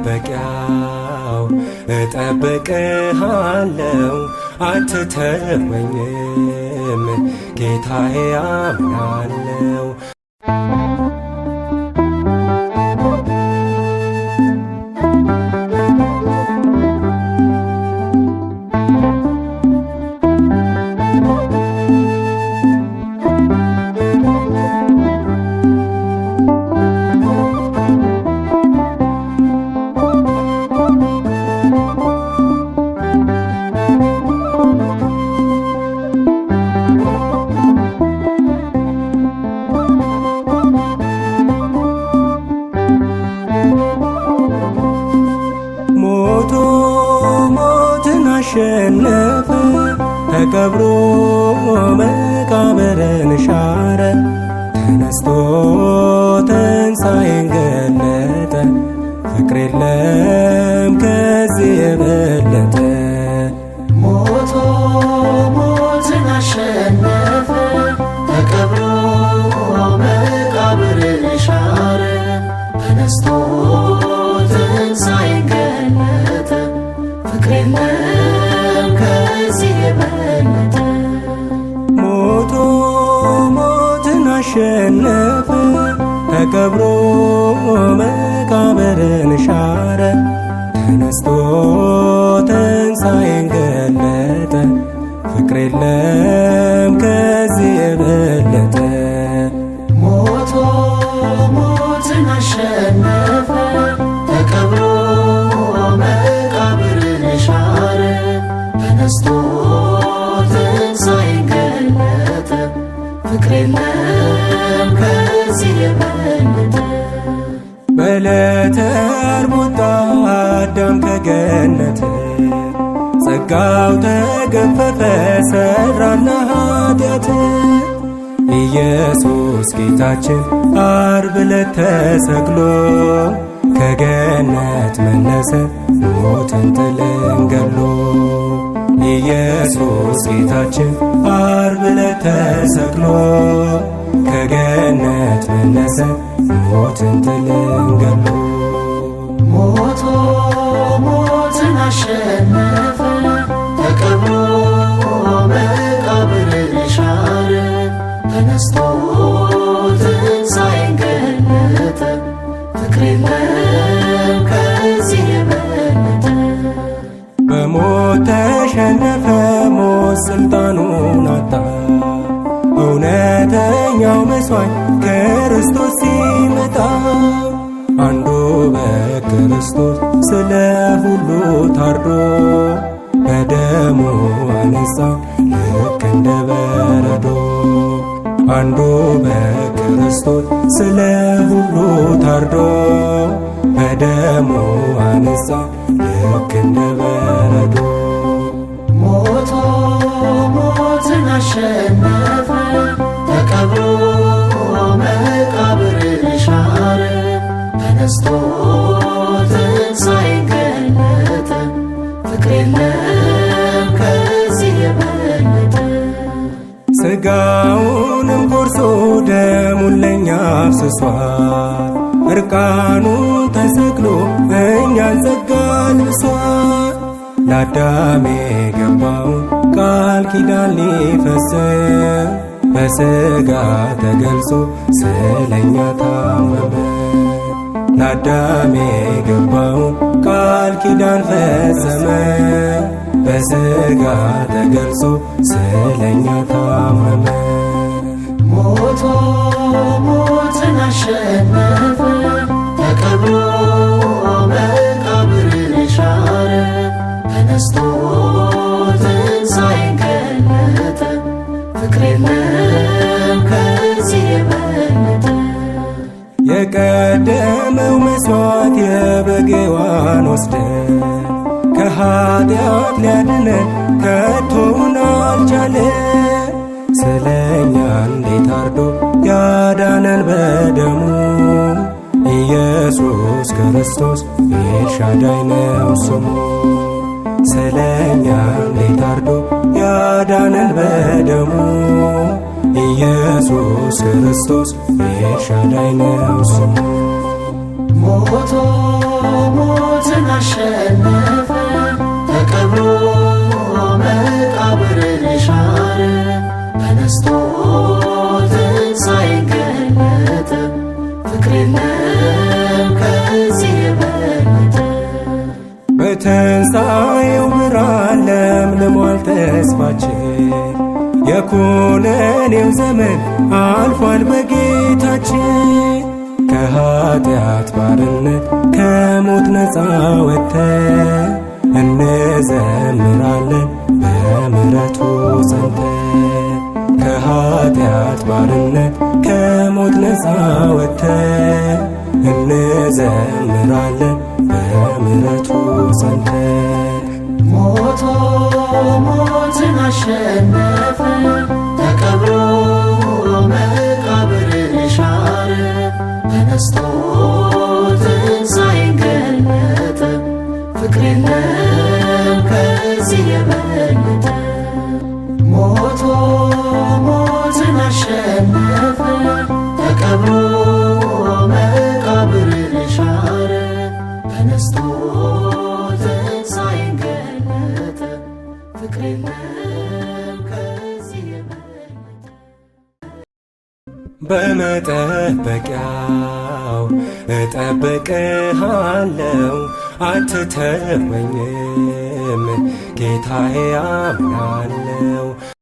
በመጠበቂያው እጠብቅሃለው አትተወኝም ጌታዬ አምናለው። ሞትን አሸነፈ ተቀብሮ መቃብርን ሻረ ተነስቶ ትንሣኤን ገለጠ ፍቅር የለም ከዚህ የበለጠ። ሞትን አሸነፈ ተቀብሮ መቃብርን ሻረ ተነስቶ ትንሣኤን ገለጠ ፍቅር የለም ከዚህ የበለጠ። ሞትን አሸነፈ ተቀብሮ መቃብርን ሻረ ተነስቶ ትንሣኤን ገለጠ ፍቅር የለም ከዚህ የበለጠ። ሞትን አሸነፈ ተቀብሮ መቃብርን ሻረ ተነስቶ ትንሣኤን ገለጠ ፍቅር የለም ከዚህ የበለጠ። በዕለተ ዓርብ ወጣ አዳም ከገነት ጸጋው ተገፈፈ ሰራና ኃጢአት። ኢየሱስ ጌታችን ዓርብ ዕለት ተሰቅሎ ከገነት መለሰ ሞትን ጥልን ገሎ። ኢየሱስ ጌታችን ዓርብ ዕለት ተሰቅሎ ከገነት መለሰ ሞትን ጥልን ገሎ። ሞትን አሸነፈ ተቀብሮ መቃብርን ሻረ ተነስቶ ትንሣኤን ገለጠ ፍቅር የለም ከዚህ የበለጠ። በሞት ተሸነፈ ሞት ስልጣኑን አጣ እውነተኛው መሥዋዕት ክርስቶስ ሲመጣ። አንዱ በክርስቶስ ስለ ሁሉ ታርዶ በደሙ አነጻ ልክ እንደ በረዶ። አንዱ በክርስቶስ ስለ ሁሉ ታርዶ በደሙ አነጻ ልክ እንደ በረዶ። ሞትን አሸነፈ ተቀብሮ መቃብርን ሻረ ተነስቶ ትንሣኤን ገለጠ ፍቅር የለም ከዚህ የበለጠ። ሥጋውንም ቆርሶ ደሙን ለእኛ አፍስሷል እርቃኑን ተሰቅሎ እኛን ጸጋ አልብሷል። ለአዳም የገባውን ቃል ኪዳን ሊፈጽም በሥጋ ተገልጾ ስለኛ ታመመ። ለአዳም የገባውን ቃል ኪዳን ፈጸመ በሥጋ ተገልጾ ስለኛ ታመመ። ሞትን አሸነፈ ተቀብሮ መቃብርን ሻረ ተነስቶ ትንሣኤን ገለጠ ፍቅር የለም ከዚህ የበለጠ። የቀደመው መሥዋዕት የበግ ዋኖስ ደም ከኃጢአት ሊያድነን ከቶን አልቻለ። ስለኛ እንዴት አርዶ ያዳነን በደሙ ኢየሱስ ክርስቶስ ኤልሻዳይ ነው ስሙ። ስለኛ እንዴት አርዶ ያዳነን በደሙ ኢየሱስ ክርስቶስ ኤልሻዳይ ነው ስሙ። ሞቶ ሞትን አሸነፈ ተቀብሮ መቃብርን ሻረ ተነስቶ ትንሣኤን ገለጠ ፍቅር የለም ከዚህ የበለጠ በትንሣኤው ብርሃን ለምልሟል ተስፋችን የኩነኔው ዘመን አልፏል በጌታችን ከኃጢአት ባርነት ከሞት ነፃ ወጥተን እንዘምራለን በምሕረቱ ጸንተን ከኃጢአት ባርነት ከሞት ነፃ ወጥተን እንዘምራለን በምሕረቱ ጸንተን ሞቶ ሞትን አሸነፈ ተቀብሮ መቃብርን ሻረ ተነስቶ ትንሣኤን ገለጠ ፍቅር የለም ከዚህ የበለጠ ሞቶ ሞትን አሸነፈ ተቀብሮ መቃብርን ሻረ ተነስቶ ትንሣኤን ገለጠ ፍቅር የለም ከዚህ የበለጠ በመጠበቂያው እጠብቅሃለው አትተወኝም ጌታዬ አምናለው